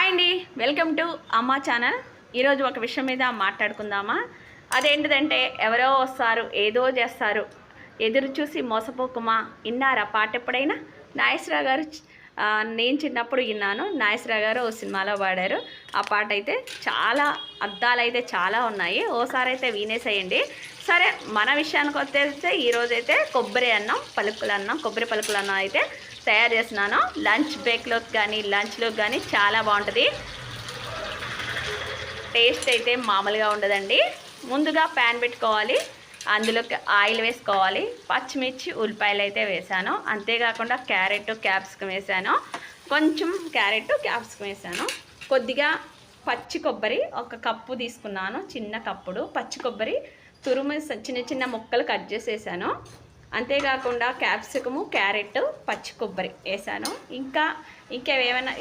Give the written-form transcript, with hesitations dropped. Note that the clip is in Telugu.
హాయ్ అండి, వెల్కమ్ టు అమ్మా ఛానల్. ఈరోజు ఒక విషయం మీద మాట్లాడుకుందామా. అదేంటిదంటే ఎవరో వస్తారు, ఏదో చేస్తారు, ఎదురు చూసి మోసపోకుమా. ఇన్నారా పాట ఎప్పుడైనా? నాగేశ్వరరావు గారు నేను చిన్నప్పుడు విన్నాను. నాగేశ్వరరావు గారు ఓ సినిమాలో పాడారు. ఆ పాట అయితే చాలా అర్థాలు అయితే చాలా ఉన్నాయి. ఓసారి అయితే వినేసేయండి. సరే, మన విషయానికి వస్తే ఈరోజైతే కొబ్బరి అన్నం పలుకుల అన్నం కొబ్బరి పలుకుల అన్నం అయితే తయారు చేస్తున్నాను. లంచ్ బ్రేక్లోకి కానీ లంచ్లోకి కానీ చాలా బాగుంటుంది. టేస్ట్ అయితే మామూలుగా ఉండదండి. ముందుగా ప్యాన్ పెట్టుకోవాలి, అందులోకి ఆయిల్ వేసుకోవాలి, పచ్చిమిర్చి ఉల్లిపాయలు అయితే వేసాను. అంతేకాకుండా క్యారెట్ క్యాప్సికం వేసాను. కొంచెం క్యారెట్ క్యాప్సికం వేసాను. కొద్దిగా పచ్చి కొబ్బరి ఒక కప్పు తీసుకున్నాను. చిన్న కప్పుడు పచ్చి కొబ్బరి తురుము చిన్న చిన్న ముక్కలు కట్ చేసేసాను. అంతేకాకుండా క్యాప్సికము క్యారెట్ పచ్చి కొబ్బరి వేసాను. ఇంకా ఏమైనా